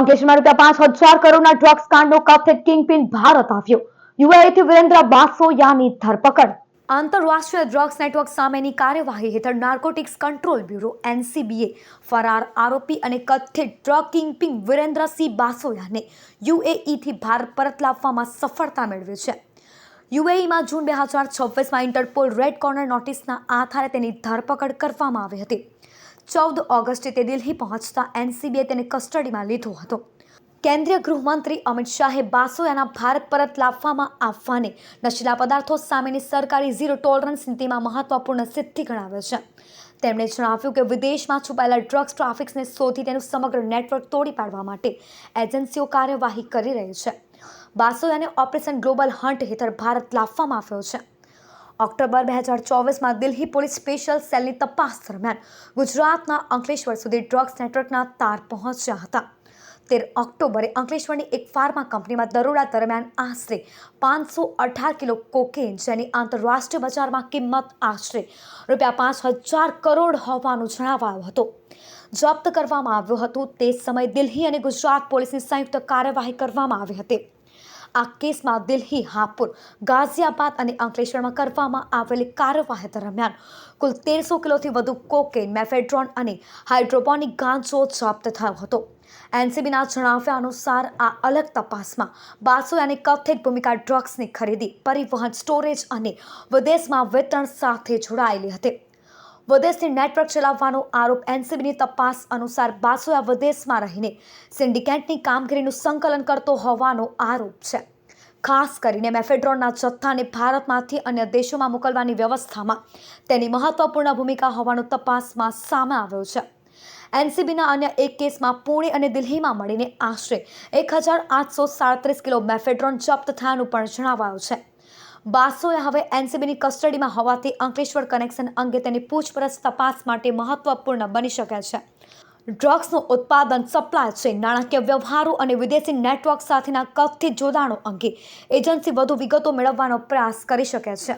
અંકલેશ્વરમાં ₹5,000 કરોડના ડ્રગ્સ કાંડનો કથિત કિંગપિન ભારત આવ્યો. યુએઈથી વિરેન્દ્ર બાસોયાની ધરપકડ. આંતરરાષ્ટ્રીય ડ્રગ્સ નેટવર્ક સામેની કાર્યવાહી હેઠળ નાર્કોટિક્સ કંટ્રોલ બ્યુરો એનસીબીએ ફરાર આરોપી અને કથિત ડ્રગ કિંગપિન વિરેન્દ્રસિંહ બાસોયાને યુએઈથી ભારત પરત લાવવામાં સફળતા મેળવી છે. યુએઈમાં જૂન 2026માં ઇન્ટરપોલ રેડ કોર્નર નોટિસના આધારે તેની ધરપકડ કરવામાં આવી હતી. 14 ઓગસ્ટે તે દિલ્હી પહોંચતા એનસીબીએ તેને કસ્ટડીમાં લીધો હતો. કેન્દ્રીય ગૃહમંત્રી અમિત શાહે બાસોયાના ભારત પરત લાવવામાં આવવાને નશીલા પદાર્થો સામેની સરકારી ઝીરો ટોલરન્સ નીતિમાં મહત્વપૂર્ણ સિદ્ધિ ગણાવે છે. તેમણે જણાવ્યું કે વિદેશમાં છુપાયેલા ડ્રગ્સ ટ્રાફિક્સને શોધી તેનું સમગ્ર નેટવર્ક તોડી પાડવા માટે એજન્સીઓ કાર્યવાહી કરી રહી છે. બાસોયાને ઓપરેશન ગ્લોબલ હન્ટ હેઠળ ભારત લાવવામાં આવ્યો છે. ઓક્ટોબર 2024માં દિલ્હી પોલીસ સ્પેશિયલ સેલની તપાસ દરમિયાન ગુજરાતના અંકલેશ્વર સુધી ડ્રગ્સ નેટવર્કના તાર પહોંચ્યા હતા. 13 ઓક્ટોબરે અંકલેશ્વરની એક ફાર્મા કંપનીમાં દરોડા દરમિયાન આશરે 518 કિલો કોકેન, જેની આંતરરાષ્ટ્રીય બજારમાં કિંમત આશરે ₹5,000 કરોડ હોવાનું જણાવાયું હતું, જપ્ત કરવામાં આવ્યું હતું. તે સમયે દિલ્હી અને ગુજરાત પોલીસની સંયુક્ત કાર્યવાહી કરવામાં આવી હતી. આ કેસમાં દિલ્હી, હાપુર, ગાઝિયાબાદ અને અંકલેશ્વરમાં કરવામાં આવેલી કાર્યવાહી દરમિયાન કુલ 1300 કિલોથી વધુ કોકેન, મેફેડ્રોન અને હાઇડ્રોપોનિક ગાંજો જપ્ત થયો હતો. એનસીબીના જણાવ્યા અનુસાર આ અલગ તપાસમાં બાસોયાની કથિત ભૂમિકા ડ્રગ્સની ખરીદી, પરિવહન, સ્ટોરેજ અને વિદેશમાં વિતરણ સાથે જોડાયેલી હતી. વિદેશથી નેટવર્ક ચલાવવાનો આરોપ. એનસીબીની તપાસ અનુસાર બાસોયા વિદેશમાં રહીને સિન્ડિકેટની કામગીરીનું સંકલન કરતો હોવાનો આરોપ છે. ખાસ કરીને મેફેડ્રોનના જથ્થાને ભારતમાંથી અન્ય દેશોમાં મોકલવાની વ્યવસ્થામાં તેની મહત્વપૂર્ણ ભૂમિકા હોવાનું તપાસમાં સામે આવ્યું છે. એનસીબીના અન્ય એક કેસમાં પુણે અને દિલ્હીમાં મળીને આશરે 1,837 કિલો મેફેડ્રોન જપ્ત થયાનું પણ જણાવાયું છે. બાસોયા હવે એનસીબીની કસ્ટડીમાં હોવાથી અંકલેશ્વર કનેક્શન અંગે તેની પૂછપરછ તપાસ માટે મહત્વપૂર્ણ બની શકે છે. ડ્રગ્સનું ઉત્પાદન, સપ્લાય ચેઇન, નાણાકીય વ્યવહારો અને વિદેશી નેટવર્ક સાથેના કથિત જોડાણો અંગે એજન્સી વધુ વિગતો મેળવવાનો પ્રયાસ કરી શકે છે.